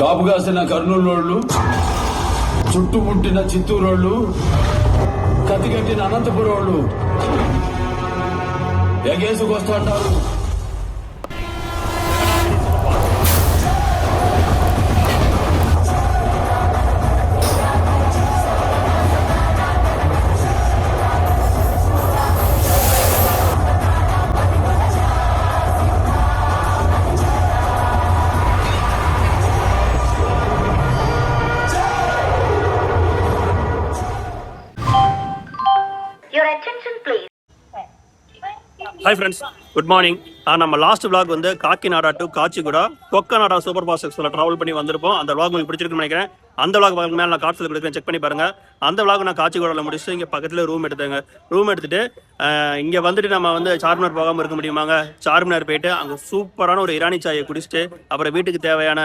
కాపు కాసిన కర్నూలు, చుట్టుముట్టిన చిత్తూరు, కత్తిగట్టిన అనంతపురం ఎగేసుకొస్తుంటారు. Hi friends, good morning. நம்ம லாஸ்ட் vlog வந்து காக்கிநாடா டு காச்சிகுடா கொக்கநாடா சூப்பர் ஃபாஸ்ட் எக்ஸ்பிரஸ்ல ட்ராவல் பண்ணி வந்திருப்போம். அந்த vlog உங்களுக்கு பிடிச்சிருக்குன்னு நினைக்கிறேன். அந்த vlog மேலே நான் கார்ட்ஸில் கொடுக்குறேன், செக் பண்ணி பாருங்க. அந்த vlog நான் காச்சிகுடாவில் முடிச்சுட்டு இங்கே பக்கத்தில் ரூம் எடுத்துட்டு இங்கே வந்துட்டு நம்ம வந்து சார்மினார் போகாமல் இருக்க முடியுமாங்க. சார்மினார் போயிட்டு அங்கே சூப்பரான ஒரு இரானி சாயை குடிச்சிட்டு அப்புறம் வீட்டுக்கு தேவையான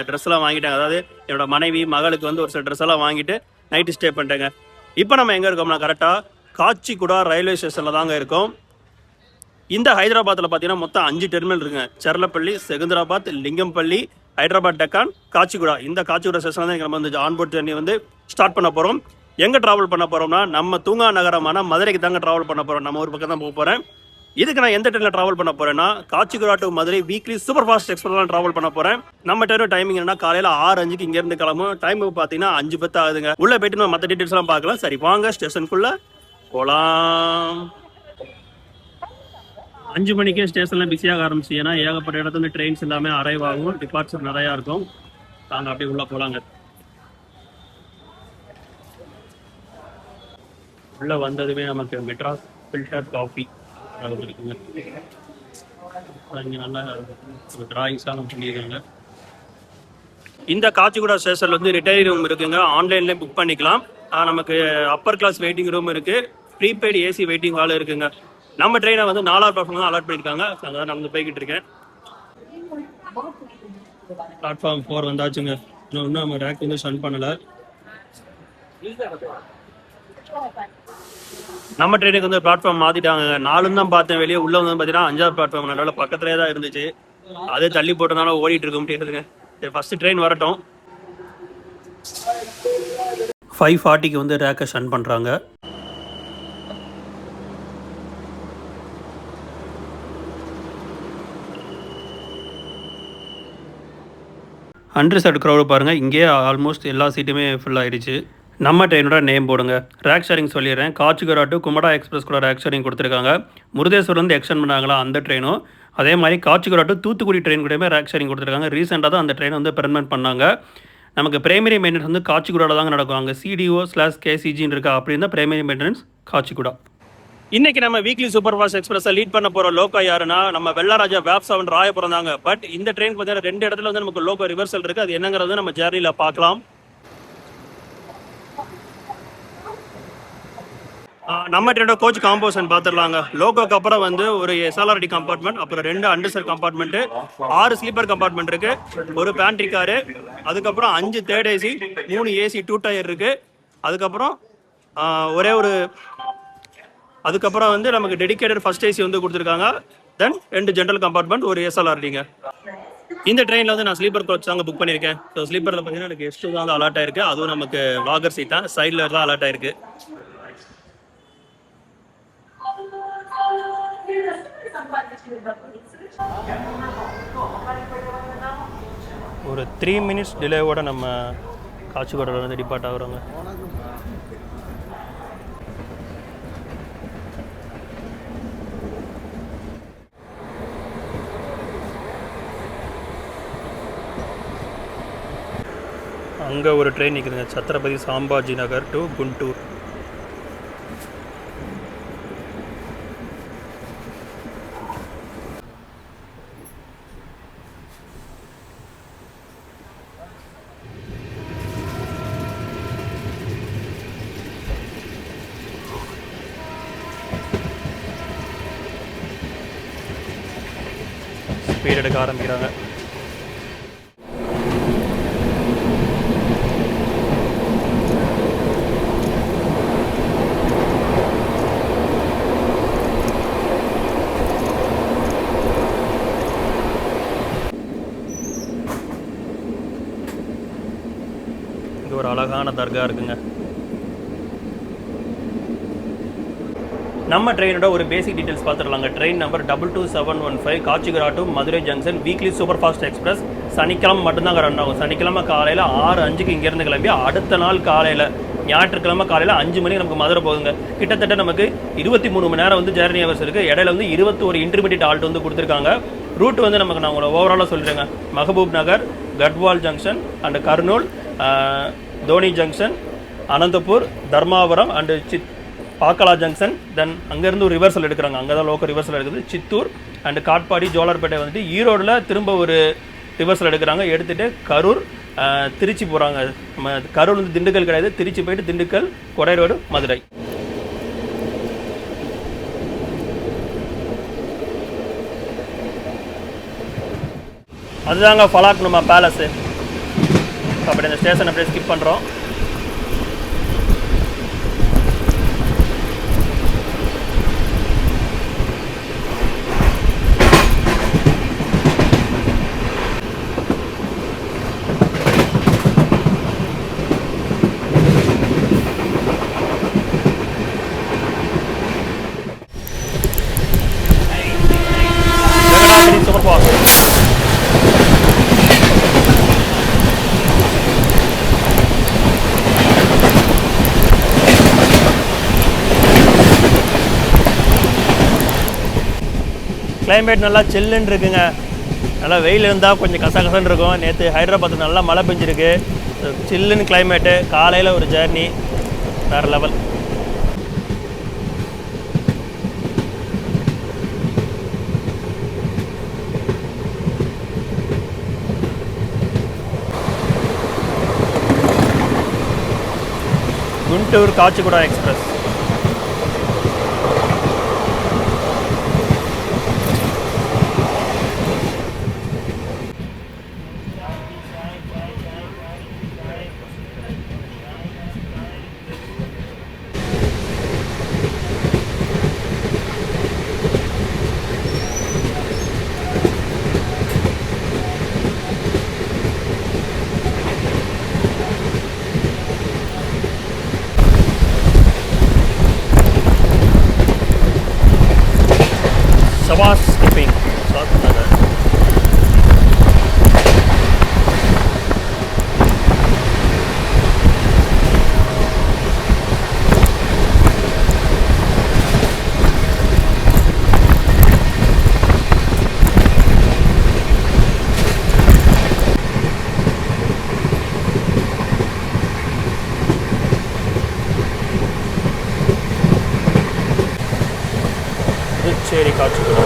ட்ரெஸ் எல்லாம் வாங்கிட்டாங்க. அதாவது என்னோட மனைவி மகளுக்கு வந்து ஒரு சில ட்ரெஸ் எல்லாம் வாங்கிட்டு நைட்டு ஸ்டே பண்ணிட்டேங்க. இப்போ நம்ம எங்கே இருக்கோம்னா கரெக்டாக காச்சிகுடா ரயில்வே ஸ்டேஷனில் தாங்க இருக்கோம். இந்த ஹைதராபாத்தில் பார்த்தீங்கன்னா மொத்தம் 5 டெர்மினல் இருக்குங்க. செர்லப்பள்ளி, செகுந்தராபாத், லிங்கம்பள்ளி, ஹைதராபாத், டெக்கான், காச்சிகுடா. இந்த காச்சிகுடா ஸ்டேஷன் தான் நம்ம வந்து ஆன்போர்ட் ஜர்னி வந்து ஸ்டார்ட் பண்ண போகிறோம். எங்கே ட்ராவல் பண்ண போகிறோம்னா நம்ம தூங்கா நகரமான மதுரைக்கு தாங்க ட்ராவல் பண்ண போகிறோம். நம்ம ஒரு பக்கம் தான் போக போகிறேன். இதுக்கு நான் எந்த ட்ரெயினில் ட்ராவல் பண்ண போகிறேன்னா Kacheguda to Madurai weekly super fast express தான் ட்ராவல் பண்ண போகிறேன். நம்ம டைமிங் என்னன்னா காலையில் 6:05 இங்கேருந்து கிளம்பும். டைம் பார்த்தீங்கன்னா 5:10 ஆகுதுங்க. உள்ளே போயிட்டு நம்ம மற்ற டீட்டெயில்ஸ்லாம் பார்க்கலாம். சரி வாங்க ஸ்டேஷனுக்குள்ளே போகலாம். 5 மணிக்கே ஸ்டேஷனில் பிஸியாக ஆரம்பிச்சு, ஏன்னா ஏகப்பட்ட இடத்துல ட்ரெயின்ஸ் எல்லாமே அரைவ் ஆகும், டிபார்ச்சர் நிறையா இருக்கும். நாங்கள் அப்படியே உள்ளே போகலாங்க. உள்ளே வந்ததுமே நமக்கு மெட்ராஸ் ஃபில்டர் காஃபி இருக்குங்க. இங்கே நல்லா ஒரு டிராயிங்ஸ்லாம் பண்ணியிருக்காங்க. இந்த காச்சிகுடா ஸ்டேஷனில் வந்து ரிட்டையர் ரூம் இருக்குங்க. ஆன்லைன்லேயே புக் பண்ணிக்கலாம். நமக்கு அப்பர் கிளாஸ் வெயிட்டிங் ரூம் இருக்குது, ப்ரீபெய்டு ஏசி வெயிட்டிங் ஹால் இருக்குங்க. நம்ம ட்ரெயினை வந்து 4வது பிளாட்ஃபார்ம் தான் அலாட் பண்ணியிருக்காங்க. அதான் நடந்து போய்கிட்டு இருக்கேன். பிளாட்ஃபார்ம் 4 வந்தாச்சுங்க. இன்னும் நம்ம ரேக் வந்து ஸ்டன் பண்ணலை. நம்ம ட்ரெயினுக்கு வந்து பிளாட்ஃபார்ம் மாற்றிட்டாங்க. 4 தான் பார்த்தேன் வெளியே. உள்ளே வந்து பார்த்தீங்கன்னா 5வது பிளாட்ஃபார்ம் நல்ல பக்கத்துலேயே தான் இருந்துச்சு. அதே தள்ளி போட்டதுனால ஓடிட்டு இருக்க முடியாதுங்க. சரி ஃபஸ்ட்டு ட்ரெயின் வரட்டும். 5:40க்கு வந்து ரேக்கை ஸ்டன் பண்ணுறாங்க. அன்ரிசர்வ்டு க்ரௌடு பாருங்கள். இங்கே ஆல்மோஸ்ட் எல்லா சீட்டுமே ஃபுல் ஆகிடுச்சு. நம்ம ட்ரெயினோட நேம் போடுங்க. ரேக் ஷேரிங் சொல்லிடுறேன். காச்சிகுடா டு குமடா எக்ஸ்பிரஸ் கூட ரேக் ஷேரிங் கொடுத்துருக்காங்க. முருதேஸ்வர்லேருந்து எக்ஸ்டெண்ட் பண்ணாங்களா அந்த ட்ரெயினும். அதே மாதிரி காச்சிகுடா டு தூத்துக்குடி ட்ரெயின் கூடயுமே ரேக் ஷேரிங் கொடுத்துருக்காங்க. ரீசெண்டாக தான் அந்த ட்ரெயின் வந்து பெர்மனெண்ட் பண்ணாங்க. நமக்கு பிரைமரி மெயின்டெனன்ஸ் வந்து காச்சிகுடாவில் தாங்க நடக்கும். அங்கே CDO/KCGன்னு இருக்கா அப்படின்னு தான் பிரைமரி மெயின்டெனன்ஸ் காச்சிகுடா. இன்னைக்கு நம்ம வீக்லி சூப்பர் ஃபாஸ்ட் எக்ஸ்பிரஸை லீட் பண்ண போகிற லோக்கோ யாருன்னா நம்ம வெள்ளராஜா வேப்சாவன் ராயபுரம் தாங்க. பட் இந்த ட்ரெயின் பார்த்தீங்கன்னா 2 இடத்துல வந்து நமக்கு லோக்கோ ரிவர்சல் இருக்குது. அது என்னங்கிறது நம்ம ஜேர்னியில் பார்க்கலாம். நம்ம ட்ரெயினோட கோச் காம்போசன் பார்த்துடலாங்க. லோகோக்கு அப்புறம் வந்து ஒரு SLRD கம்பார்ட்மெண்ட், அப்புறம் 2 அண்டர்சர் கம்பார்ட்மெண்ட்டு, 6 ஸ்லீப்பர் கம்பார்ட்மெண்ட் இருக்குது, ஒரு பேண்ட்ரி காரு, அதுக்கப்புறம் 5 தேர்ட் ஏசி, 3 AC 2 டயர் இருக்குது. அதுக்கப்புறம் அதுக்கப்புறம் வந்து நமக்கு டெடிகேட்டட் ஃபர்ஸ்ட் ஏசி வந்து கொடுத்துருக்காங்க. தென் 2 ஜென்ரல் கம்பார்ட்மெண்ட், ஒரு SLRDங்க. இந்த ட்ரெயினில் வந்து நான் ஸ்லீப்பர் கோச் தாங்க புக் பண்ணியிருக்கேன். ஸோ ஸ்லீப்பரில் பார்த்தீங்கன்னா எனக்கு S2 தான் வந்து அலாட் ஆயிருக்கு. அதுவும் நமக்கு வாகர் சீட் தான், சைடில் தான் அலாட் ஆயிருக்கு. ஒரு 3 மினிட்ஸ் டிலேவோட நம்ம காச்சிகுடாவில் வந்து டிபார்ட் ஆகுறோங்க. அங்கே ஒரு ட்ரெயின் நிற்குதுங்க. சத்ரபதி சாம்பாஜி நகர் டு குண்டூர். ஸ்பீட் எடுக்க ஆரம்பிக்கிறாங்க. அழகான தர்கா இருக்குங்க. நம்ம ட்ரெயினோட ஒரு பேசிக் டீட்டெயில்ஸ் பார்த்துடலாங்க. Train number 22715 Kacheguda to Madurai junction weekly super fast express. சனிக்கிழமை மட்டும்தாங்க ரன் ஆகும். சனிக்கிழமை காலையில் 6:05 இங்கேருந்து கிளம்பி அடுத்த நாள் காலையில் ஞாயிற்றுக்கிழமை காலையில் 5 மணிக்கு நமக்கு மதுரை போகுங்க. கிட்டத்தட்ட நமக்கு 23 மணி நேரம் வந்து ஜேர்னி ஹவர்ஸ் இருக்குது. இடையில வந்து 21 இன்டர்மீடியட் ஆல்ட் வந்து கொடுத்துருக்காங்க. ரூட் வந்து நமக்கு நான் உங்களை ஓவராலாக சொல்லிடுறேங்க. Mahbub Nagar, Gadwal junction and Kurnool, Dhone junction, Anantapur, Dharmavaram and Pakala junction. Then அங்கேருந்து ஒரு ரிவர்சல் எடுக்கிறாங்க. அங்கே தான் லோக்கல் ரிவர்சல் எடுக்குது. சித்தூர் அண்டு காட்பாடி, ஜோலார்பேட்டை வந்துட்டு ஈரோடில் திரும்ப ஒரு ரிவர்சல் எடுக்கிறாங்க. எடுத்துகிட்டு கரூர், திருச்சி போகிறாங்க. நம்ம கரூர் வந்து திண்டுக்கல் கிடையாது, திருச்சி போயிட்டு திண்டுக்கல், கொடை ரோடு, மதுரை. அதுதாங்க ஃபலாக் நம்ம பேலஸு. அப்படி இந்த ஸ்டேஷன் அப்படியே ஸ்கிப் பண்ணுறோம். Super fast. கிளைமேட் நல்லா சில்லுன்னு இருக்குங்க. நல்லா வெயில் இருந்தால் கொஞ்சம் கசகசன்னு இருக்கும். நேற்று ஹைதராபாத்தில் நல்லா மழை பெஞ்சிருக்கு. சில்லுன்னு கிளைமேட்டு. காலையில் ஒரு ஜேர்னி வேறு level. Guntur Kacheguda express. சவாஸ் skipping. Puducherry Kacheguda.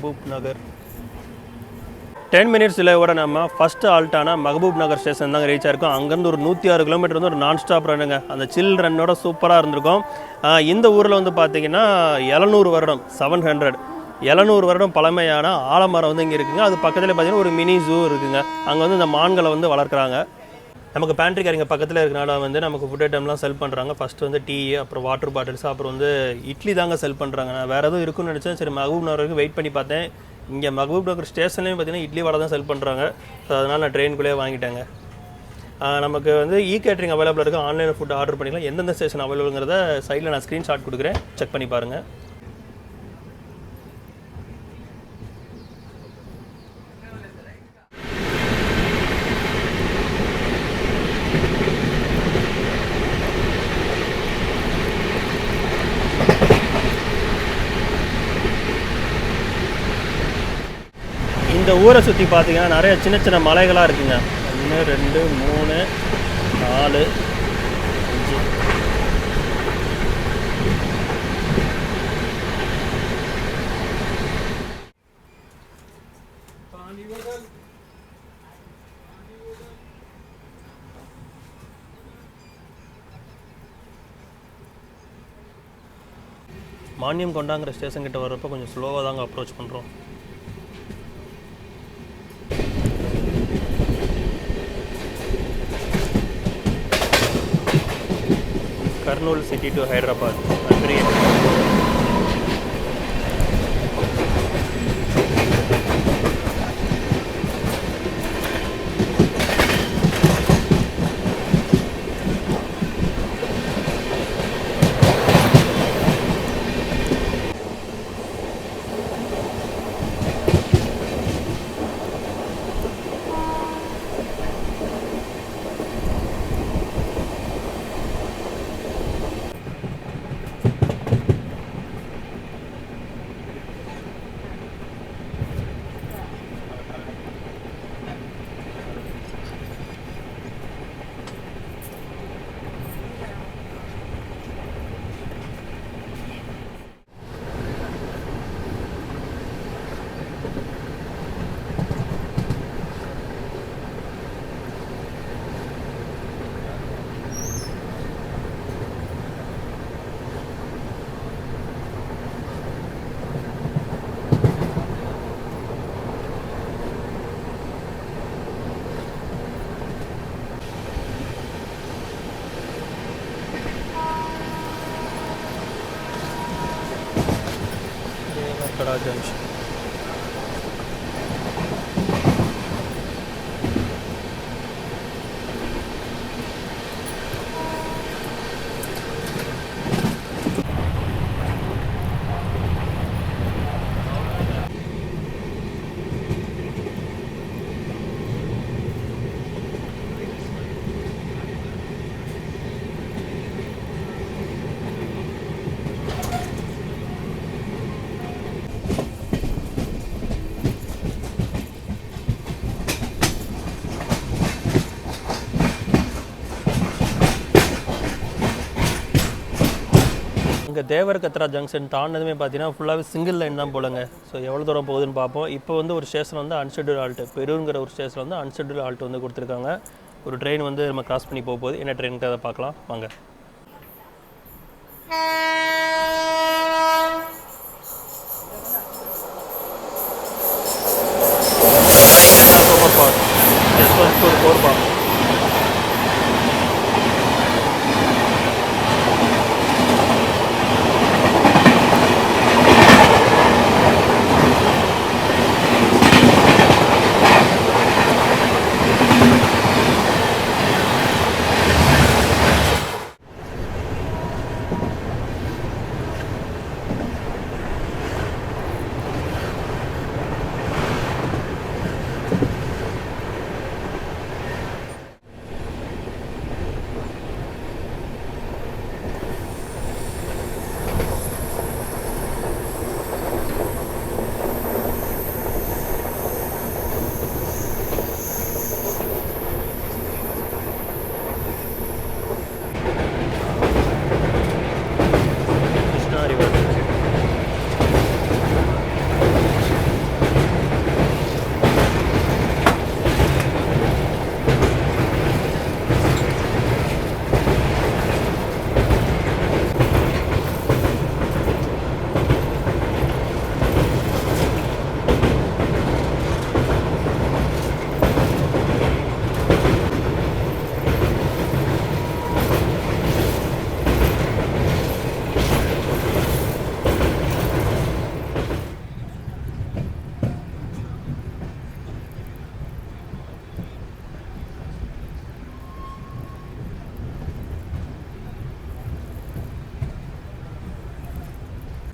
Mahboob நகர். 10 மினிட்ஸில் கூட நம்ம ஃபஸ்ட்டு ஆல்ட்டான மஹபூப் நகர் ஸ்டேஷன் தாங்க ரீச் ஆயிருக்கோம். அங்கேருந்து ஒரு 106 கிலோமீட்டர் வந்து ஒரு நான் ஸ்டாப் ரன்னுங்க. அந்த சில் ரன்னோட சூப்பராக இருந்திருக்கும். இந்த ஊரில் வந்து பார்த்தீங்கன்னா 700 வருடம் 700 வருடம் பழமையான ஆலமரம் வந்து இங்கே இருக்குங்க. அது பக்கத்தில் பார்த்தீங்கன்னா ஒரு மினி ஜூ இருக்குங்க. அங்கே வந்து இந்த மான்களை வந்து வளர்க்குறாங்க. நமக்கு பேண்ட்ரி காரிங்க பக்கத்தில் இருக்கிறனால வந்து நமக்கு ஃபுட் ஐட்டம்லாம் செல் பண்ணுறாங்க. ஃபஸ்ட்டு வந்து டீ, அப்புறம் வாட்டர் பாட்டில்ஸ், அப்புறம் வந்து இட்லி தாங்க செல் பண்ணுறாங்க. நான் வேறு எதுவும் இருக்குன்னு நினச்சேன். சரி மஹபூப் நகர் வரைக்கும் வெயிட் பண்ணி பார்த்தேன். இங்கே மஹபூப் நகர் ஸ்டேஷன்லேயும் பார்த்தீங்கன்னா இட்லி வடை தான் செல் பண்ணுறாங்க. ஸோ அதனால் நான் ட்ரெயினுக்குள்ளேயே வாங்கிட்டேங்க. நமக்கு வந்து கேட்ரிங் அவைலபிள் இருக்குது. ஆன்லைனில் ஃபுட் ஆர்டர் பண்ணிக்கலாம். எந்தெந்த ஸ்டேஷன் அவைலபிள்ங்கிறத சைடில் நான் ஸ்க்ரீன்ஷாட் கொடுக்குறேன், செக் பண்ணி பாருங்கள். இந்த ஊரை சுற்றி பார்த்தீங்கன்னா நிறைய சின்ன சின்ன மலைகளாக இருக்குங்க. 1 2 3 4 5. மானியம் கொண்டாங்கிற ஸ்டேஷன் கிட்ட வர்றப்போ கொஞ்சம் ஸ்லோவாக தாங்க அப்ரோச் பண்ணுறோம். Kurnool city to Hyderabad. Junction. இங்கே தேவர் கத்ரா ஜங்ஷன் தாண்டதுமே பார்த்தீங்கன்னா ஃபுல்லாகவே சிங்கிள் லைன் தான் போலங்க. ஸோ எவ்வளோ தூரம் போகுதுன்னு பார்ப்போம். இப்போ வந்து ஒரு ஸ்டேஷன் வந்து அன்ஷெட்யூல் ஆல்ட்டு, பெருங்கிற ஒரு ஸ்டேஷன் வந்து அன்ஷெட்யூல் ஆல்ட்டு வந்து கொடுத்துருக்காங்க. ஒரு ட்ரெயின் வந்து நம்ம கிராஸ் பண்ணி போகுது. என்ன ட்ரெயினுக்கு அதை பார்க்கலாம் வாங்க. சூப்பர் ஃபாஸ்ட் S1 4 பார்.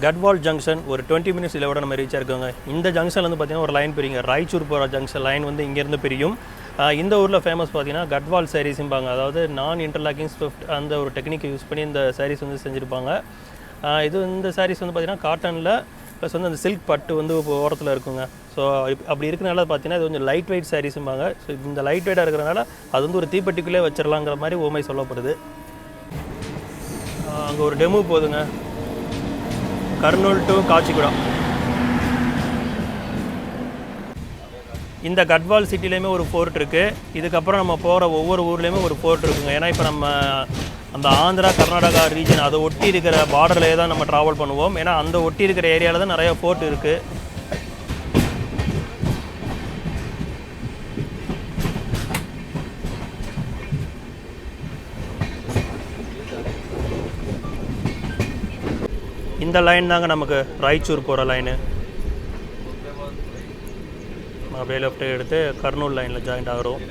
கட்வால் ஜங்ஷன் ஒரு 20 மினிட்ஸ் இதில் விட நம்ம ரீச் ஆயிருக்கோங்க. இந்த ஜங்ஷனில் வந்து பார்த்தீங்கன்னா ஒரு லைன் பிரிங்க, ராய்ச்சூர் போகிற ஜங்ஷன் லைன் வந்து இங்கேருந்து பிரியும். இந்த ஊரில் ஃபேமஸ் பார்த்தீங்கன்னா கட்வால் சாரீஸும்பாங்க. அதாவது நான் இன்டர்லாக்கிங் ஸ்விஃப்ட் அந்த ஒரு டெக்னிக்கை யூஸ் பண்ணி இந்த சாரீஸ் வந்து செஞ்சுருப்பாங்க. இந்த சாரீஸ் வந்து பார்த்திங்கன்னா காட்டனில் ப்ளஸ் வந்து அந்த சில்க் பட்டு வந்து ஓரத்தில் இருக்குங்க. ஸோ அப்படி இருக்கிறனால பார்த்தீங்கன்னா இது கொஞ்சம் லைட் வெயிட் சாரீஸும்பாங்க. ஸோ இந்த லைட் வெயிட்டாக இருக்கிறனால அது வந்து ஒரு தீப்பெட்டிக்குள்ளே வச்சிடலாங்கிற மாதிரி ஓமை சொல்லப்படுது. அங்கே ஒரு டெமோ போகுதுங்க, கர்னூல் டு காச்சிகுடா. இந்த கட்வால் சிட்டிலையுமே ஒரு ஃபோர்ட் இருக்குது. இதுக்கப்புறம் நம்ம போகிற ஒவ்வொரு ஊர்லேயுமே ஒரு ஃபோர்ட் இருக்குங்க. ஏன்னா இப்போ நம்ம அந்த ஆந்திரா கர்நாடகா ரீஜன் அதை ஒட்டி இருக்கிற பார்டர்லேயே தான் நம்ம ட்ராவல் பண்ணுவோம். ஏன்னா அந்த ஒட்டி இருக்கிற ஏரியாவில் தான் நிறையா ஃபோர்ட் இருக்குது. இந்த லைன் தாங்க நமக்கு ராய்ச்சூர் போகிற லைனு. அப்படியே லெஃப்ட் எடுத்து கர்னூல் லைனில் ஜாயிண்ட் ஆகிறோம்.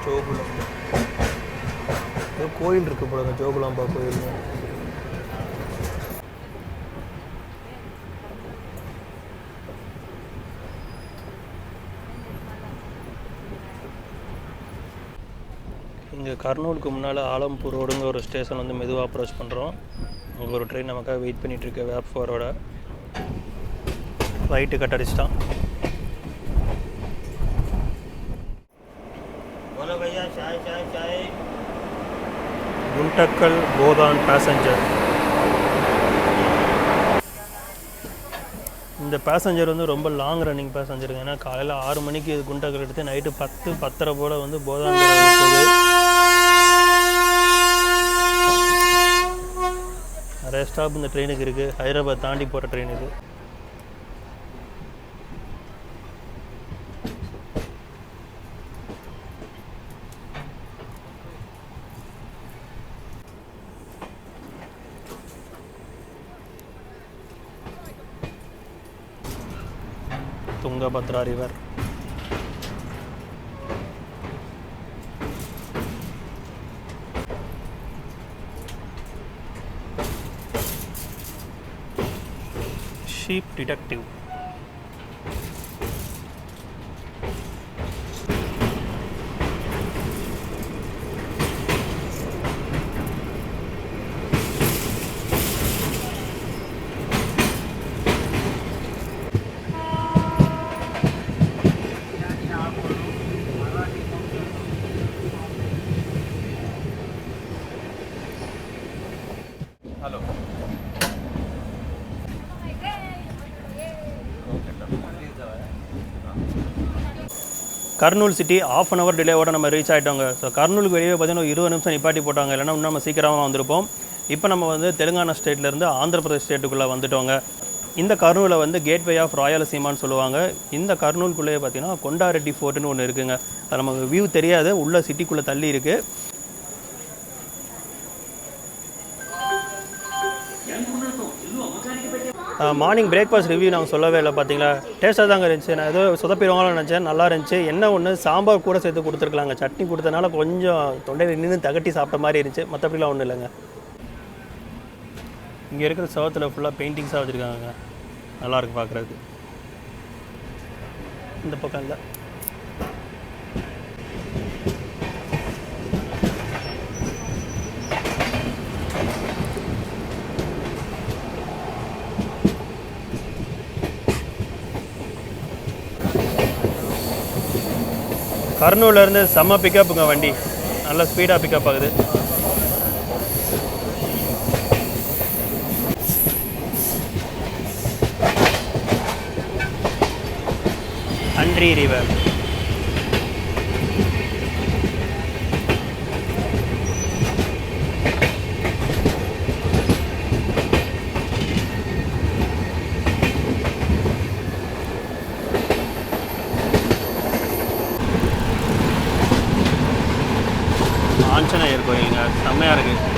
ஜோகுலாம்பா கோயில் இருக்கு போல, ஜோகுலாம்பா கோயில். இங்கே கர்னூலுக்கு முன்னால் ஆலம்பூர் ரோடுங்க ஒரு ஸ்டேஷன் வந்து மெதுவாக அப்ரோச் பண்ணுறோம். அங்கே ஒரு ட்ரெயின் நமக்காக வெயிட் பண்ணிகிட்ருக்கு, வேப் ஃபோரோட. ரைட்டு கட் அடிச்சிட்டான். குண்டக்கல் போதான் பேசஞ்சர். இந்த பேசஞ்சர் வந்து ரொம்ப லாங் ரன்னிங் பேசஞ்சருங்க. ஏன்னா காலையில் 6 மணிக்கு இது குண்டக்கல் எடுத்து நைட்டு 10-10:30 போல் வந்து போதான் போகுது. நிறைய ஸ்டாப் இந்த ட்ரெயினுக்கு இருக்குது. ஹைதராபாத் தாண்டி போகிற ட்ரெயின் இது. துங்கபத்ரா ரிவர். ஷீப் டிடெக்டிவ். கர்னூல் சிட்டி ½ அன் ஹவர் டிலேவோட நம்ம ரீச் ஆகிட்டோங்க. ஸோ கர்னூலுக்கு வெளியே பார்த்தீங்கன்னா 20 நிமிஷம் நிப்பாட்டி போட்டாங்க, இல்லைன்னா இன்னும் நம்ம சீக்கிரமாக வந்திருப்போம். இப்போ நம்ம வந்து தெலுங்கானா ஸ்டேட்லேருந்து ஆந்திர பிரதேஷ் ஸ்டேட்டுக்குள்ளே வந்துட்டோங்க. இந்த கர்னூலில் வந்து கேட்வே ஆஃப் ராயலசீமான்னு சொல்லுவாங்க. இந்த கர்னூலுக்குள்ளேயே பார்த்தீங்கன்னா கொண்டாரெட்டி ஃபோர்ட்டுன்னு ஒன்று இருக்குங்க. அது நமக்கு வியூ தெரியாது, உள்ள சிட்டிக்குள்ளே தள்ளி இருக்குது. மார்னிங் பிரேக்ஃபாஸ்ட் ரிவ்யூ நாங்கள் சொல்லவே இல்லை பார்த்தீங்களா. டேஸ்ட்டாக தாங்க இருந்துச்சு. நான் ஏதோ சொதப்பிடுவாங்கன்னு நினச்சேன், நல்லா இருந்துச்சு. என்ன ஒன்று சாம்பார் கூட சேர்த்து கொடுத்துருக்கலாங்க. சட்னி கொடுத்தனால கொஞ்சம் தொண்டையில் நின்று தகட்டி சாப்பிட்ட மாதிரி இருந்துச்சு, மற்றபடிலாம் ஒன்றும் இல்லைங்க. இங்கே இருக்கிற சவத்தில் ஃபுல்லாக பெயிண்டிங்ஸாக வச்சுருக்காங்க, நல்லாயிருக்கு பார்க்குறதுக்கு. இந்த பக்கம் இல்லை. கர்னூலேருந்து செம்ம பிக்கப்புங்க, வண்டி நல்லா ஸ்பீடாக பிக்கப் ஆகுது. அன்ரி ரிவர். ஆஞ்சநேயர் கோயிலுங்க, செம்மையாக இருக்குது.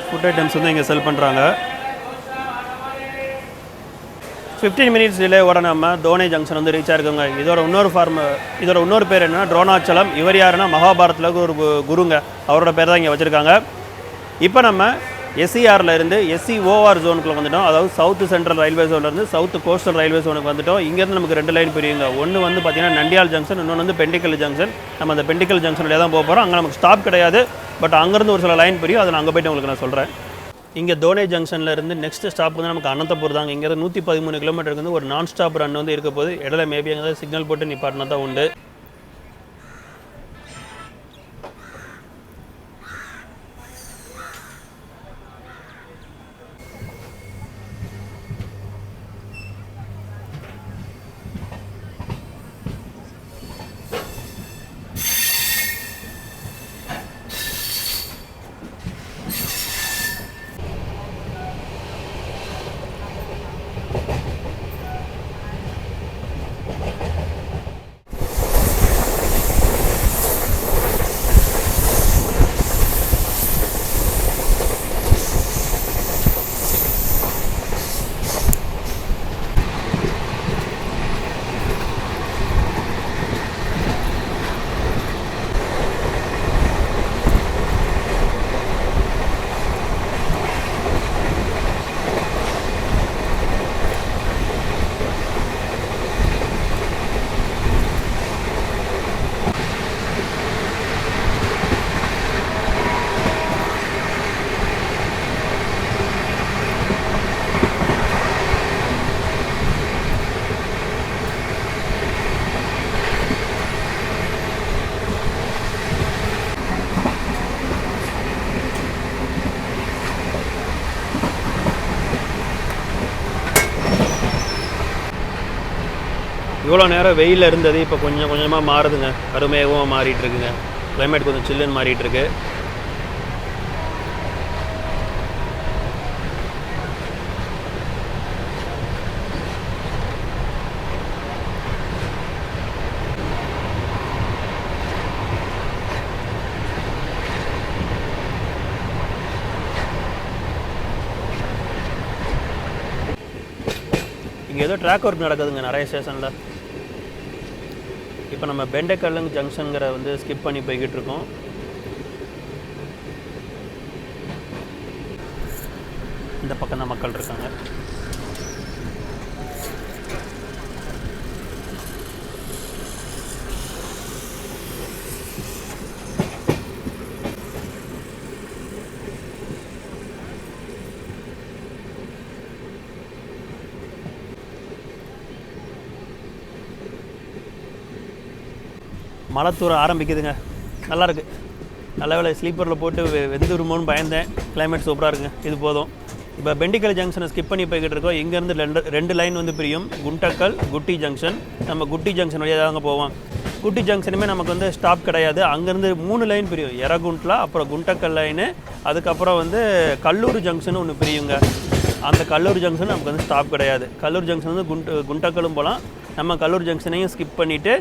ஃபுட் ஐட்டம்ஸ் வந்து இங்கே செல் பண்ணுறாங்க. 15 மினிட்ஸ் டிலேவோட நம்ம தோனே ஜங்ஷன் வந்து ரீச் ஆகிருக்குங்க. இதோட இன்னொரு பேர் என்னென்னா ட்ரோணாச்சலம். இவர் யாருன்னா மகாபாரத்தில் ஒரு குருங்க, அவரோட பேர் தான் இங்கே வச்சுருக்காங்க. இப்போ நம்ம எஸ்சிஆரில் இருந்து எஸ்சிஓஆர் ஜோனுக்குள்ளே வந்துட்டோம். அதாவது சவுத் சென்ட்ரல் ரயில்வே ஜோன்லேருந்து சவுத் கோஸ்டல் ரயில்வே ஜோனுக்கு வந்துட்டோம். இங்கேருந்து நமக்கு 2 லைன் பிரியுங்க. ஒன்று வந்து பார்த்திங்கன்னா நண்டியால் ஜங்ஷன், இன்னொன்று வந்து பெண்டிக்கல் ஜங்ஷன். நம்ம அந்த பெண்டிக்கல் ஜங்ஷன்லேயே தான் போக போகிறோம். அங்கே நமக்கு ஸ்டாப் கிடையாது, பட் அங்கேருந்து ஒரு சில லைன் பிரியும். அதை நான் அங்கே போய்ட்டு உங்களுக்கு நான் சொல்கிறேன். இங்கே தோனே ஜங்ஷனில் இருந்து நெக்ஸ்ட் ஸ்டாப் வந்து நமக்கு அனந்தபூர் தாங்க. இங்கேருந்து 113 கிலோமீட்டருக்கு வந்து ஒரு நான் ஸ்டாப் ரன் வந்து இருக்க போது. இடையில மேபி அங்கே சிக்னல் போட்டு நிப்பாட்டினா தான் உண்டு. இவ்வளோ நேரம் வெயில் இருந்தது, இப்போ கொஞ்சம் கொஞ்சமாக மாறுதுங்க. கருமேகமாக மாறிட்டுருக்குங்க. கிளைமேட் கொஞ்சம் சில்லுன்னு மாறிட்டுருக்கு. இங்கே ஏதோ ட்ராக் ஒர்க் நடக்குதுங்க நிறைய ஸ்டேஷனில். இப்போ நம்ம பெண்டக்கல்லுங்க ஜங்ஷனுங்கிற வந்து ஸ்கிப் பண்ணி போய்கிட்டு இருக்கோம். இந்த பக்கம் தான் மக்கள் இருக்காங்க. மழை தூர ஆரம்பிக்குதுங்க. நல்லாயிருக்கு. நல்ல வேலை ஸ்லீப்பரில் போட்டு வெந்துருமோன்னு பயந்தேன். கிளைமேட் சூப்பராக இருக்குங்க. இது போதும். இப்போ பெண்டிக்கல் ஜங்ஷனை ஸ்கிப் பண்ணி போய்கிட்டு இருக்கோம். இங்கேருந்து ரெண்டு லைன் வந்து பிரியும். குண்டக்கல் குட்டி ஜங்ஷன். நம்ம குட்டி ஜங்ஷன் வழியாக தாங்க போவோம். குட்டி ஜங்ஷனுமே நமக்கு வந்து ஸ்டாப் கிடையாது. அங்கேருந்து 3 லைன் பிரியும். எரகுண்ட்லா, அப்புறம் குண்டக்கல் லைனு, அதுக்கப்புறம் வந்து கல்லூர் ஜங்ஷன் ஒன்று பிரியுங்க. அந்த கல்லூர் ஜங்ஷன் நமக்கு வந்து ஸ்டாப் கிடையாது. கல்லூர் ஜங்ஷன் வந்து குண்டக்கலும் போகலாம். நம்ம கல்லூர் ஜங்ஷனையும் ஸ்கிப் பண்ணிவிட்டு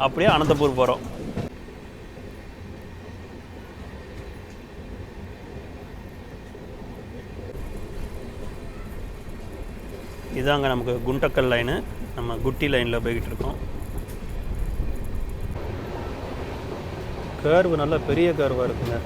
அப்படியே அனந்தபூர் போகிறோம். இதாங்க நமக்கு குண்டக்கல் லைனு. நம்ம குட்டி லைனில் போய்கிட்டு இருக்கோம். கர்வு நல்ல பெரிய கர்வாக இருக்குங்க.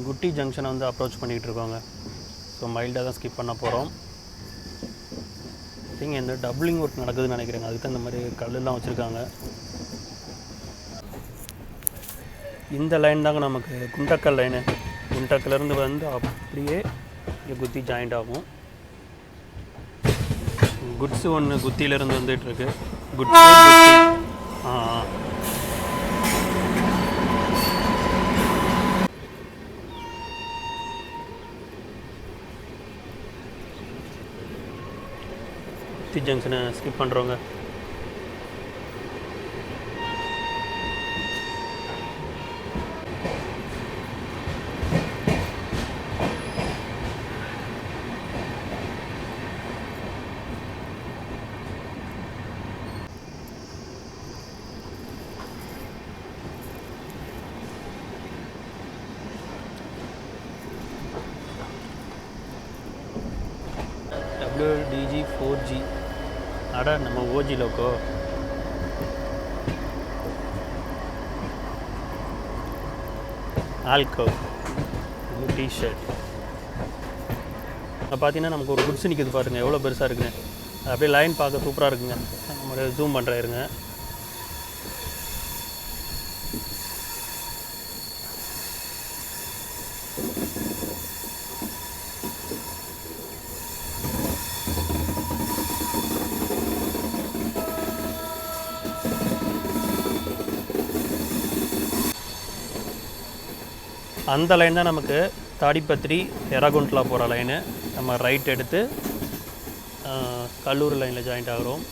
குட்டி ஜங்ஷனை வந்து அப்ரோச் பண்ணிக்கிட்டு இருக்கோங்க. ஸோ மைல்டாக தான் ஸ்கிப் பண்ண போகிறோம். இங்கே இந்த டபுளிங் ஒர்க் நடக்குதுன்னு நினைக்கிறேங்க. அதுக்கு தான் இந்த மாதிரி கல்லெல்லாம் வச்சுருக்காங்க. இந்த லைன் தாங்க நமக்கு குண்டக்கல் லைனு. குண்டக்கல்லேருந்து வந்து அப்படியே இங்கே குத்தி ஜாயிண்ட் ஆகும். குட்ஸு ஒன்று குத்தியிலேருந்து வந்துகிட்ருக்கு. குட்ஸு குத்தி குத்தி ஜங்ஷனை ஸ்கிப் பண்ணுறோங்க. WDG4G அட நம்ம ஓஜி லோக்கோ. ஆல்கோ டிஷர்ட் பார்த்தீங்கன்னா நமக்கு ஒரு குட்ஸ் நிற்கிது பாருங்கள், எவ்வளோ பெருசாக இருக்குங்க. அப்படியே லைன் பார்க்க சூப்பராக இருக்குங்க. நம்ம ஜூம் பண்ணுறேன் இருங்க. அந்த லைன் தான் நமக்கு தாடிப்பத்திரி எரகுண்ட்லா போகிற லைனு. நம்ம ரைட் எடுத்து கல்லூர் லைனில் ஜாயிண்ட் ஆகிறோம்.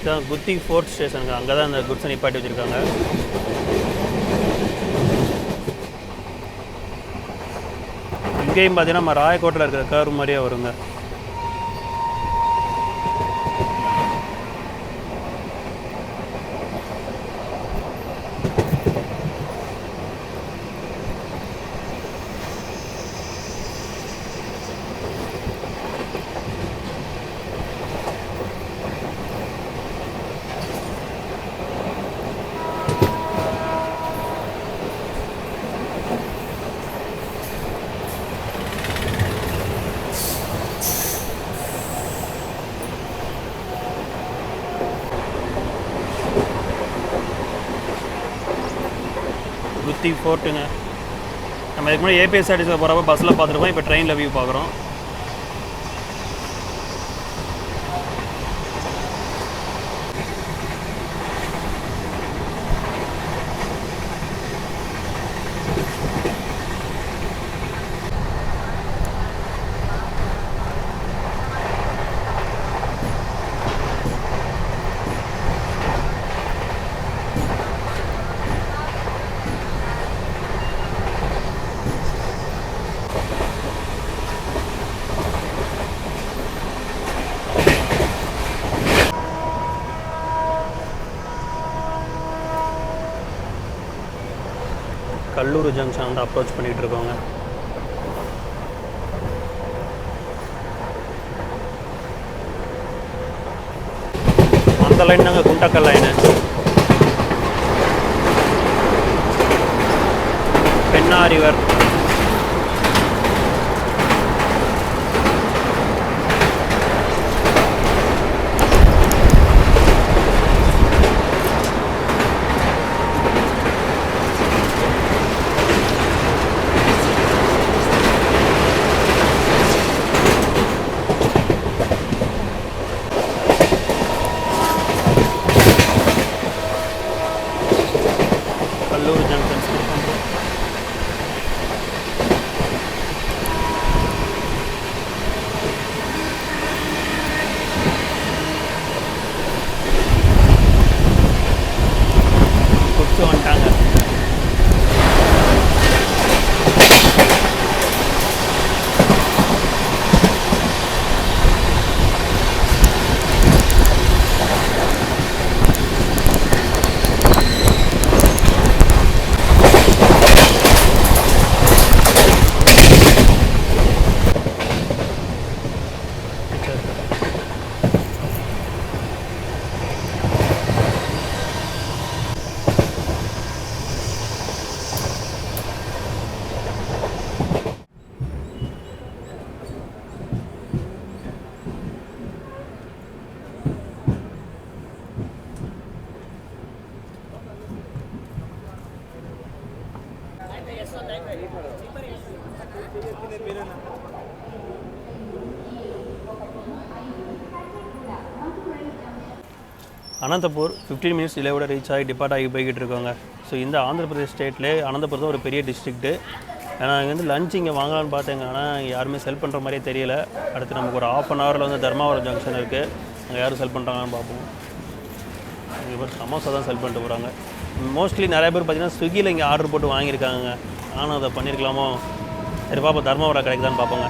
இதுதான் குத்தி ஃபோர்த் ஸ்டேஷனுங்க. அங்கே தான் அந்த குட்ஸை நிப்பாட்டி வச்சுருக்காங்க. இங்கேயும் பார்த்தீங்கன்னா நம்ம ராயக்கோட்டில் இருக்கிற கர்வ் மாதிரியே வருங்க. குத்தி ஃபோர்ட்டுங்க. நம்ம இதுக்கு முன்னாடி ஏபிஎஸ்ஆர்டிசியில் போகிறப்ப பஸ்ஸில் பார்த்துருக்கோம். இப்போ ட்ரெயினில் வியூ பார்க்குறோம். கல்லூர் ஜங்ஷன் வந்து அப்ரோச் பண்ணிகிட்டு இருக்கோங்க. அந்த லைன் நாங்கள் குண்டக்கல் லைனு, பெண்ணா ரிவர், கல்லூர் ஜங்ஷன் skip பண்ணுறோம். குடிச்சு வந்துட்டாங்க. அனந்தபூர் 15 மினிட்ஸ் டிலேவோட ரீச் ஆகி டிபார்ட் ஆகி போய்கிட்டு இருக்கோங்க. ஸோ இந்த ஆந்திர பிரதேஷ் ஸ்டேட்லேயே அனந்தபுரம் தான் ஒரு பெரிய டிஸ்ட்ரிக்ட்டு. ஏன்னா இங்கே வந்து லஞ்ச் இங்கே வாங்கலான்னு பார்த்தேங்க, ஆனால் யாருமே செல் பண்ணுற மாதிரியே தெரியல. அடுத்து நமக்கு ஒரு 1/2 hourல வந்து தர்மாவரம் ஜங்ஷன் இருக்குது, அங்கே யாரும் செல் பண்ணுறாங்கன்னு பார்ப்போம். இங்கே பேர் சமோசா தான் செல் பண்ணிட்டு போகிறாங்க. மோஸ்ட்லி நிறைய பேர் பார்த்தீங்கன்னா ஸ்விக்கியில் இங்கே ஆர்டர் போட்டு வாங்கியிருக்காங்க. நானும் அதை பண்ணியிருக்கலாமோ, சரி பார்ப்போம் தர்மாவரம் கிடைக்குதான்னு பார்ப்போங்க.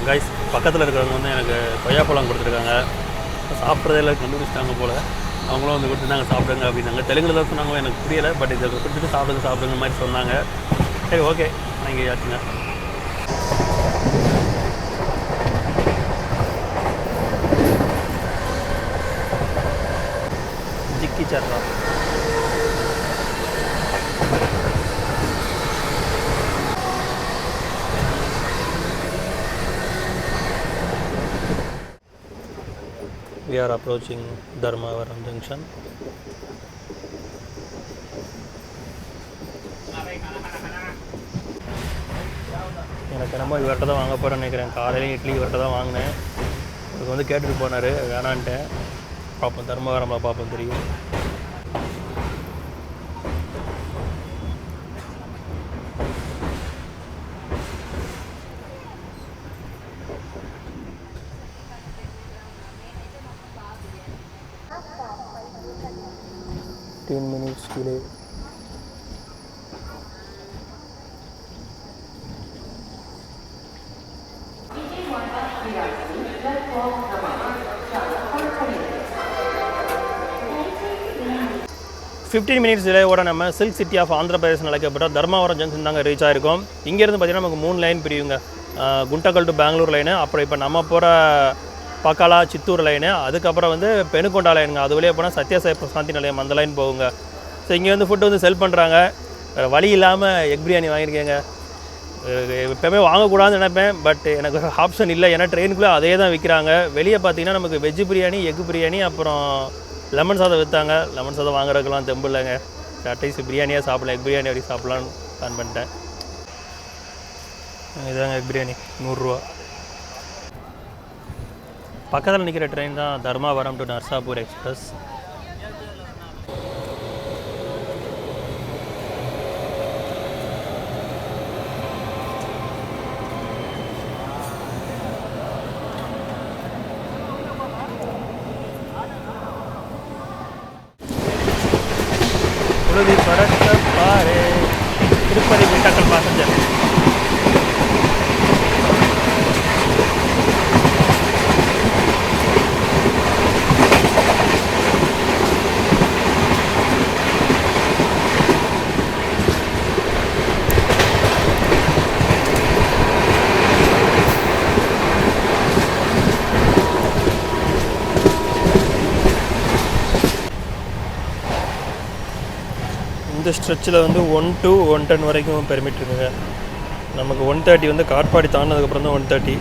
கைஸ், பக்கத்தில் இருக்கிறவங்க வந்து எனக்கு கொய்யாப்பழம் கொடுத்துருக்காங்க. சாப்பிட்றதெல்லாம் கண்டுபிடிச்சிட்டாங்க போல். அவங்களும் வந்து கொடுத்து நாங்கள் சாப்பிடுங்க அப்படின்னாங்க. தெலுங்குல தான் சொன்னாங்க, எனக்கு புரியலை. பட் இதை கொடுத்துட்டு சாப்பிடுங்க மாதிரி சொன்னாங்க. சரி ஓகே, நான் இங்கே யாச்சுங்க. Jikki சர்ரா We are approaching Dharmavaram Junction. எனக்கு என்னமோ இவர்கிட்ட தான் வாங்க போகிறேன்னு நினைக்கிறேன். காலையிலையும் இட்லி இவர்கிட்ட தான் வாங்கினேன். அதுக்கு வந்து கேட்டுட்டு போனார், வேணான்ட்டேன். பார்ப்போம் தர்மவரமில் பார்ப்போம் தெரியும். minutes delay. மினிட்ஸ் டிலேவோட நம்ம silk city of Andhra Pradesh அழைக்கப்பட்ட தர்மாவரம் ஜங்ஷன் தாங்க ரீச் ஆகிருக்கோம். இங்கேருந்து பார்த்தீங்கன்னா நமக்கு 3 லைன் பிரியுங்க. குண்டக்கல் டு பெங்களூர் லைனு, அப்புறம் இப்போ நம்ம போகிற பக்காலா சித்தூர் லைனு, அதுக்கப்புறம் வந்து பெனுகொண்டா லைனுங்க. அது வழியாக போனால் சத்யசாய் பிரசாந்தி நிலையம் அந்த லைன் போகுங்க. ஸோ இங்கே வந்து ஃபுட்டு வந்து செல் பண்ணுறாங்க. வழி இல்லாமல் எக் பிரியாணி வாங்கியிருக்கேங்க. எப்போவுமே வாங்கக்கூடாதுன்னு நினைப்பேன், பட் எனக்கு ஆப்ஷன் இல்லை. ஏன்னா ட்ரெயினுக்குள்ளே அதே தான் விற்கிறாங்க. வெளியே பார்த்தீங்கன்னா நமக்கு வெஜ் பிரியாணி, எக் பிரியாணி, அப்புறம் லெமன் சாதம் விற்றாங்க. லெமன் சாதம் வாங்குறதுக்கெல்லாம் தெம்பு இல்லைங்க. அட்லீஸ்ட் பிரியாணியாக சாப்பிடலாம், எக் பிரியாணி அப்படி சாப்பிட்லான்னு பிளான் பண்ணிட்டேன். இதாங்க எக் பிரியாணி 100 ரூபா. பக்கத்தில் நிற்கிற ட்ரெயின் தான் தர்மாவரம் டு நர்சாபூர் எக்ஸ்பிரஸ். குருவி பறக்க பாரு. திருப்பதி விட்டக்கல் பாசஞ்சர். இந்த ஸ்ட்ரெச்சில் வந்து 1 to 110 வரைக்கும் பெர்மிட் இருக்குங்க. நமக்கு 130 வந்து காட்பாடி தாண்டினதுக்கப்புறம் தான் 130.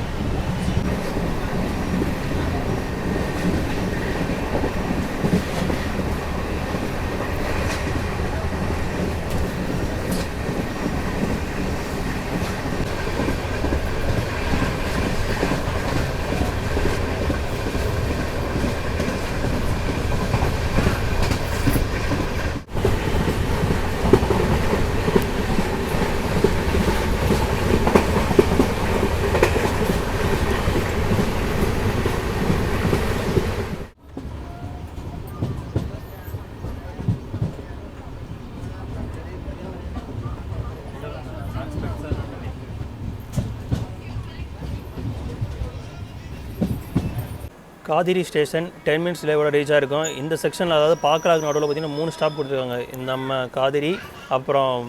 காதிரி ஸ்டேஷன் 10 minutes லேவோட ரீச் ஆகிருக்கும். இந்த செக்ஷனில் அதாவது பாக்கலாக்கு நடுவில் பார்த்திங்கன்னா 3 ஸ்டாப் கொடுத்துருக்காங்க. இந்த நம்ம காதிரி, அப்புறம்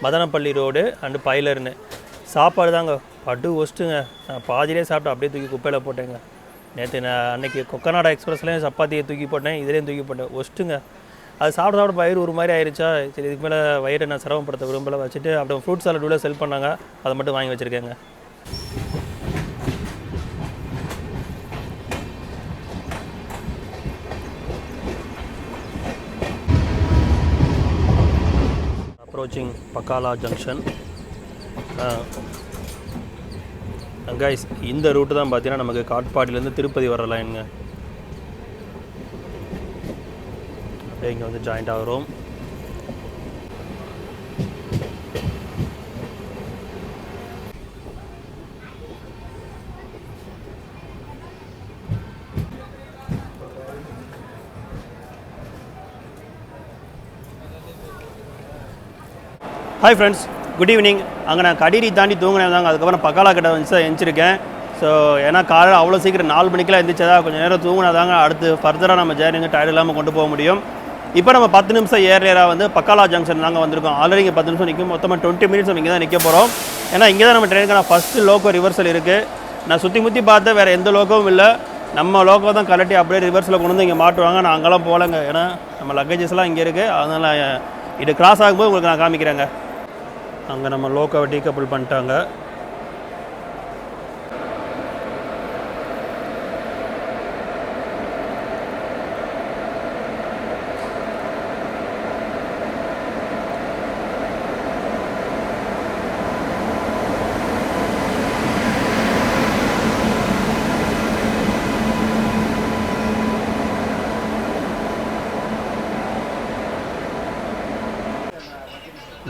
மதனப்பள்ளி ரோடு அண்டு பைலர்னு. சாப்பாடு தாங்க படு ஒஸ்ட்டுங்க. நான் பாதியிலே சாப்பிட்டு அப்படியே தூக்கி குப்பையில் போட்டேங்க. நேற்று நான் அன்றைக்கி கொக்கநாடா எக்ஸ்பிரஸ்லேயும் சப்பாத்தியை தூக்கி போட்டேன், இதுலேயும் தூக்கி போட்டேன். ஒஸ்ட்டுங்க. அது சாப்பிட வயிறு ஒரு மாதிரி ஆயிடுச்சா, சரி இதுக்கு மேலே வயிறை நான் சிரமப்படுத்த விரும்பலை வச்சுட்டு அப்புறம் ஃப்ரூட் சாலட் உள்ள செல் பண்ணாங்க, அதை மட்டும் வாங்கி வச்சுருக்கேங்க. Approaching பக்காலா junction. கைஸ், இந்த ரூட்டு தான் பார்த்தீங்கன்னா நமக்கு காட்பாடியிலேருந்து திருப்பதி வர லைனுங்க. இங்கே வந்து ஜாயிண்ட் ஆகிறோம். Hi friends, good evening. அங்கே நான் கடீரி தாண்டி தூங்கினேன் தாங்க. அதுக்கப்புறம் பக்காலா கிட்ட வந்து எந்திரிச்சிருக்கேன். ஸோ ஏன்னா காலையில் அவ்வளோ சீக்கிரம் 4 மணிக்கெலாம் எந்திரிச்சதா கொஞ்சம் நேரம் தூங்கினா தாங்க அடுத்து ஃபர்தராக நம்ம ஜேர்னிங்க டயர்ட் இல்லாமல் கொண்டு போக முடியும். இப்போ நம்ம 10 நிமிஷம் ஏர்லியராக வந்து பக்காலா ஜங்ஷன் தாங்க வந்திருக்கோம். ஆல்ரெடி இங்கே 10 நிமிஷம் நிற்கும். மொத்தமாக 20 minutes நம்ம இங்கே தான் நிற்க போகிறோம். ஏன்னா இங்கே தான் நம்ம ட்ரெயினுக்கான ஃபஸ்ட்டு லோக்கோ ரிவர்சல் இருக்குது. நான் சுற்றி முற்றி பார்த்தேன், வேறு எந்த லோக்கோவும் இல்லை. நம்ம லோக்கோ தான் கலட்டி அப்படியே ரிவர்ஸில் கொண்டு வந்து இங்கே மாட்டுவாங்க. நான் அங்கெல்லாம் போகலங்க, ஏன்னா நம்ம லக்கேஜஸ்லாம் இங்கே இருக்குது. அதனால் இது கிராஸ் ஆகும்போது உங்களுக்கு நான் காமிக்கிறேங்க. அங்கே நம்ம லோக்கோவை டீகப்பிள் பண்ணிட்டாங்க.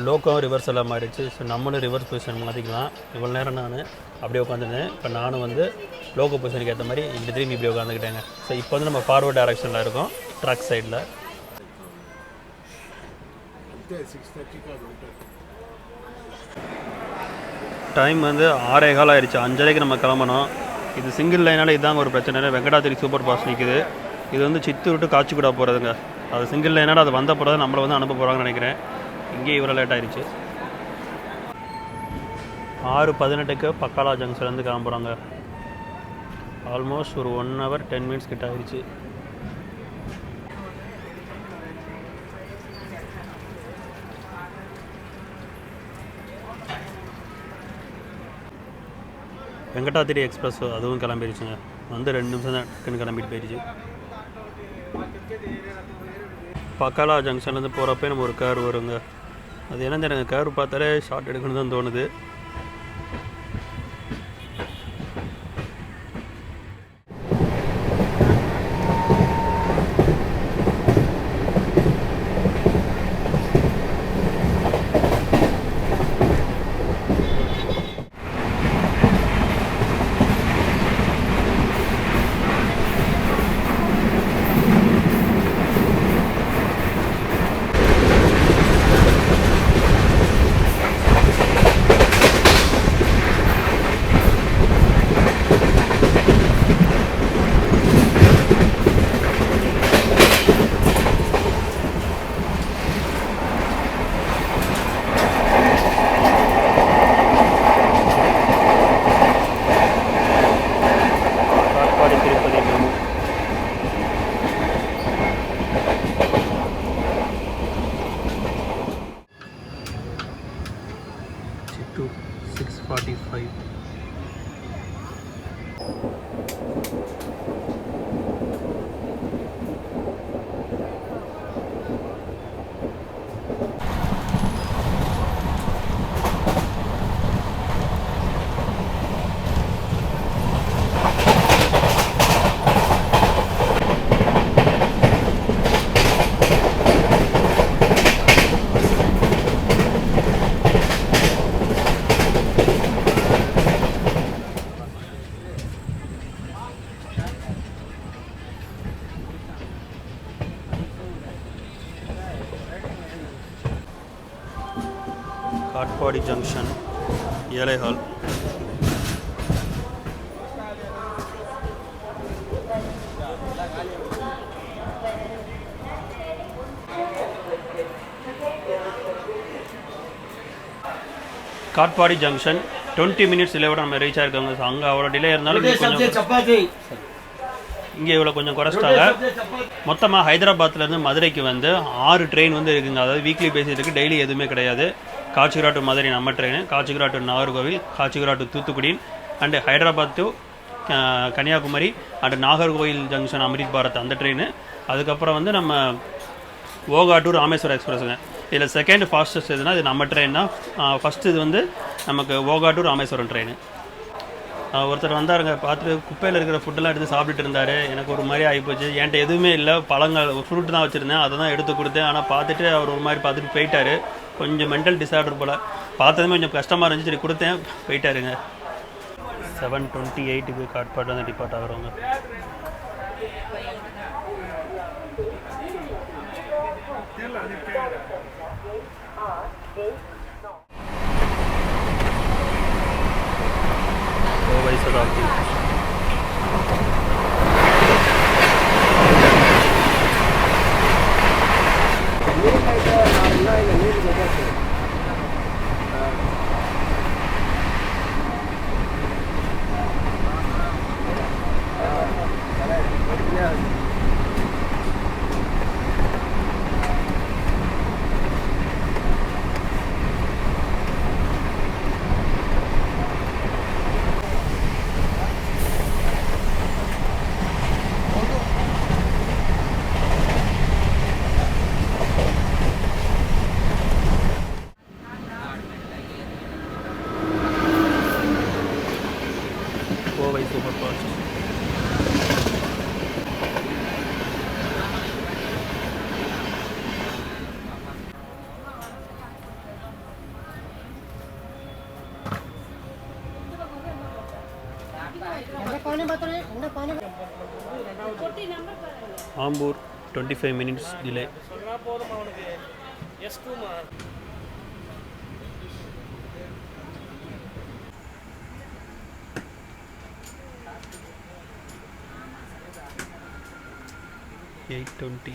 லோக்கோ ரிவர்ஸ் எல்லாம் மாறிடுச்சு. ஸோ நம்மளும் ரிவர்ஸ் பொசிஷன் மாற்றிக்கலாம். இவ்வளோ நேரம் நான் அப்படியே உட்காந்துருந்தேன். இப்போ நானும் வந்து லோக்கோ பொசிஷனுக்கு ஏற்ற மாதிரி இப்படி திரும்பி இப்படி உட்காந்துக்கிட்டேங்க. ஸோ இப்போ வந்து நம்ம ஃபார்வர்ட் டைரக்ஷனில் இருக்கோம், ட்ரக் சைடில். டைம் வந்து 6:15 ஆயிடுச்சு. 5:30க்கு நம்ம கிளம்பணும். இது சிங்கிள் லைனால் இதாங்க ஒரு பிரச்சனை. வெங்கடாத்திரி சூப்பர் ஃபாஸ்ட் நிற்குது. இது வந்து சித்தூர் டு காச்சிக்குடா போகிறதுங்க. அது சிங்கிள் லைனால் அது வந்த போகிறது நம்மளை வந்து அனுப்ப போகிறாங்கன்னு நினைக்கிறேன். இங்கே இவ்வளோ லேட் ஆயிடுச்சு. 6:18க்கு பக்காலா ஜங்ஷன்லேருந்து கிளம்புறாங்க. ஆல்மோஸ்ட் ஒரு 1 hour 10 minutes கிட்ட ஆயிடுச்சு. வெங்கடாத்திரி எக்ஸ்பிரஸ் அதுவும் கிளம்பிடுச்சுங்க. வந்து 2 நிமிஷம் தான் டக்குன்னு கிளம்பிட்டு போயிடுச்சு. பக்காலா ஜங்ஷன்லேருந்து போகிறப்பே நம்ம ஒரு கேர் வருங்க. அது என்னன்னு எனக்கு கேர் பார்த்தாலே ஷார்ட் எடுக்கணும்னு தான் தோணுது. to 6:45. காட்பாடி ஜங்ஷன், ஏழை ஹால். காட்பாடி ஜங்ஷன் 20 மினிட்ஸ் டிலேவோட நம்ம ரீச் ஆயிருக்காங்க. ஸோ அங்கே அவ்வளோ டிலே இருந்தாலும் இங்கே இவ்வளோ கொஞ்சம் குறைச்சிட்டாங்க. மொத்தமாக ஹைதராபாத்லேருந்து மதுரைக்கு வந்து 6 ட்ரெயின் வந்து இருக்குங்க. அதாவது வீக்லி பேசிஸ் இருக்குது, டெய்லி எதுவுமே கிடையாது. காச்சிகுடா டு மதுரை நம்ம train, Kacheguda to Nagercoil, Kacheguda to Thoothukudi, and Hyderabad to Kanyakumari, and Nagercoil junction Amrit Bharat அந்த ட்ரெயின். அதுக்கப்புறம் வந்து நம்ம ஓகா டு ராமேஸ்வரம் எக்ஸ்பிரஸுங்க. இதில் செகண்ட் ஃபாஸ்டஸ்ட் எதுனா இது நம்ம ட்ரெயின் தான். ஃபஸ்ட்டு இது வந்து நமக்கு ஓகா டு ராமேஸ்வரம் ட்ரெயின். ஒருத்தர் வந்தாருங்க, பார்த்துட்டு குப்பையில் இருக்கிற ஃபுட்டெல்லாம் எடுத்து சாப்பிட்டுட்டு இருந்தார். எனக்கு ஒரு மாதிரி ஆகிப்போச்சு. என்கிட்ட எதுவுமே இல்லை, பழங்கள் ஃப்ரூட் தான் வச்சுருந்தேன், அதை தான் எடுத்து கொடுத்தேன். ஆனால் பார்த்துட்டு அவர் ஒரு மாதிரி பார்த்துட்டு போயிட்டார். கொஞ்சம் மென்டல் டிஸார்டர் போல். பார்த்ததுமே கொஞ்சம் கஷ்டமாக இருந்துச்சு, சரி கொடுத்தேன், போயிட்டாருங்க. 7:28க்கு காட்பாடு வந்து டிபார்ட் ஆகிறவங்க. Kovai Shatabdi. Kovai super fast. Ambur 25 minutes delay. 8:20.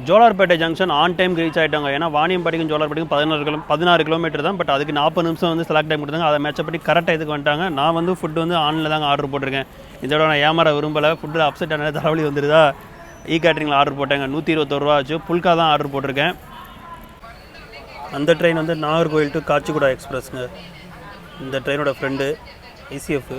Jolarpettai junction on time reach ஆகிட்டாங்க. ஏன்னா வாணியம்பாடிக்கும் ஜோலார்பேட்டைக்கும் 16 கிலோமீட்டர் தான். பட் அதுக்கு 40 நிமிஷம் வந்து செலக்ட் டைம் கொடுத்தாங்க. அதை மேட்சப் பண்ணி கரெக்டாக இதுக்கு வந்துட்டாங்க. நான் வந்து ஃபுட்டு வந்து ஆன்லைனில் தாங்க ஆர்டர் போட்டிருக்கேன். இதோட நான் ஏமாற விரும்பலை. ஃபுட்டில் அப்செட் ஆன தலைவலி வந்துடுதா, கேட்டரிங்கில் ஆர்டர் போட்டேங்க. 121 ரூபா ஆச்சு. புல்கா தான் ஆர்டர் போட்டிருக்கேன். அந்த ட்ரெயின் வந்து நாகர்கோவில் டு காச்சிகுடா எக்ஸ்பிரஸ்ங்க. இந்த ட்ரெயினோட ஃப்ரெண்டு ICF.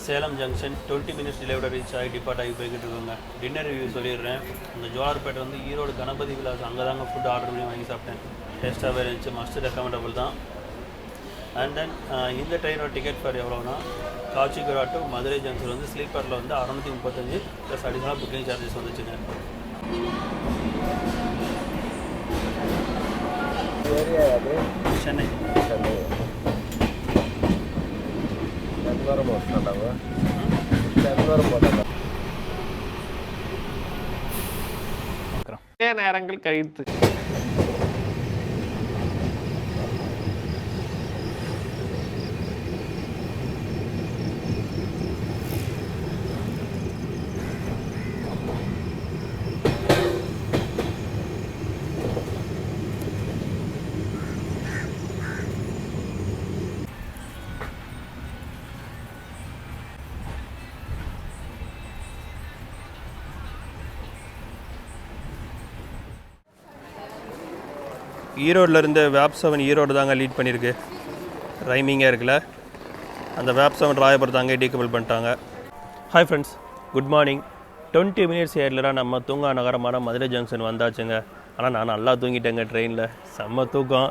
சேலம் ஜங்ஷன் 20 மினிட்ஸ் டிலேவோட ரீச் ஆகி டிபார்ட் ஆகி போய்கிட்டு இருக்கோங்க. டின்னர் ரிவ்யூ சொல்லிடுறேன். இந்த ஜோலார்பேட்டை வந்து ஈரோடு கணபதி விலாஸ் அங்கே தாங்க ஃபுட் ஆர்டர் பண்ணி வாங்கி சாப்பிட்டேன். டேஸ்ட்டாகவே இருந்துச்சு, மஸ்ட் ரெக்கமெண்டபிள் தான். அண்ட் தென் இந்த ட்ரெயினோட டிக்கெட் ஃபேர் எவ்வளோனா காச்சிகுடா டு மதுரை ஜங்ஷன் வந்து ஸ்லீப்பரில் வந்து 635 ப்ளஸ் அடிஷனலாக புக்கிங் சார்ஜஸ் வந்துச்சுங்க. சென்னை நேரங்கள் கழித்து ஈரோடில் வேப் 7 ஈரோடு தாங்க லீட் பண்ணியிருக்கு. ரைமிங்காக இருக்குல்ல, அந்த வேப் 7 ராயபுரம் தாங்க டீகபிள் பண்ணிட்டாங்க. Hi friends, good morning. 20 minutes ஏர்லாம் நம்ம தூங்கா நகரமான மதுரை ஜங்ஷன் வந்தாச்சுங்க. ஆனால் நான் நல்லா தூங்கிட்டேங்க ட்ரெயினில், செம்ம தூக்கம்.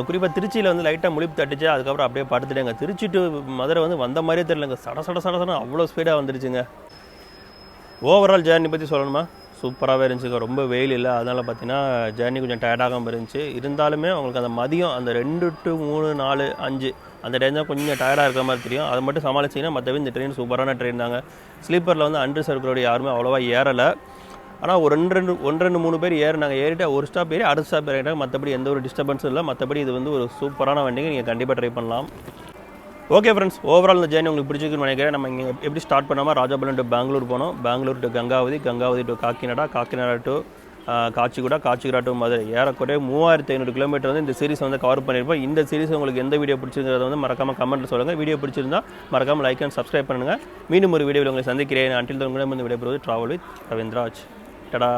குறிப்பாக திருச்சியில் வந்து லைட்டாக முழிப்பு தட்டுச்சு, அதுக்கப்புறம் அப்படியே படுத்துட்டேங்க. திருச்சி டு மதுரை வந்து வந்த மாதிரியே தெரியலங்க, சட அவ்வளோ ஸ்பீடாக வந்துருச்சுங்க. ஓவரால் ஜேர்னி பற்றி சொல்லணுமா, சூப்பராகவே இருந்துச்சுங்க. ரொம்ப வெயில் இல்லை, அதனால் பார்த்தீங்கன்னா ஜேர்னி கொஞ்சம் டயர்டாகாமல் இருந்துச்சு. இருந்தாலுமே உங்களுக்கு அந்த மதியம் அந்த 2 to 3, 4, 5 அந்த டைம் தான் கொஞ்சம் டயர்டாக இருக்கிற மாதிரி தெரியும். அதை மட்டும் சமாளிச்சிங்கன்னா மற்றபடி இந்த ட்ரெயின் சூப்பரான ட்ரெயின் தாங்க. ஸ்லீப்பரில் வந்து அன்ரிசர்வ்டோட யாருமே அவ்வளோவா ஏறலை. ஆனால் ஒரு 2-3 பேர் ஏறினாங்க. ஏறிட்டு ஒரு ஸ்டாப் ஏறி அடுத்த ஸ்டாப் ஏறிட்டாங்க. மற்றபடி எந்த ஒரு டிஸ்டர்பன்ஸும் இல்லை. மற்றபடி இது வந்து ஒரு சூப்பரான வண்டிங்க, நீங்கள் கண்டிப்பாக ட்ரை பண்ணலாம். ஓகே ஃப்ரெண்ட்ஸ், ஓவரால் இந்த ஜேர்னி உங்களுக்கு பிடிச்சிருக்குன்னு நினைக்கிறேன். நம்ம இங்கே எப்படி ஸ்டார்ட் பண்ணாமல் ராஜபாளையம் டு பெங்களூர் போனோம், Bangalore to Gangavathi to Kakinada to Kacheguda to Madurai. ஏறக்குறைய 3500 கிலோமீட்டர் வந்து இந்த சீரிஸ் வந்து கவர் பண்ணியிருப்போம். இந்த சீரிஸ் உங்களுக்கு எந்த வீடியோ பிடிச்சிருக்கிறத வந்து மறக்காமல் கமெண்ட்டில் சொல்லுங்கள். வீடியோ பிடிச்சிருந்தா மறக்காமல் லைக் அண்ட் சப்ஸ்கிரைப் பண்ணுங்கள். மீண்டும் ஒரு வீடியோவில் உங்களை சந்திக்கிறேன். அன்டில் தான் உங்களிடம் வந்து விடைபெறுவது ட்ராவல் வித் ரவீந்திராஜ். டடா.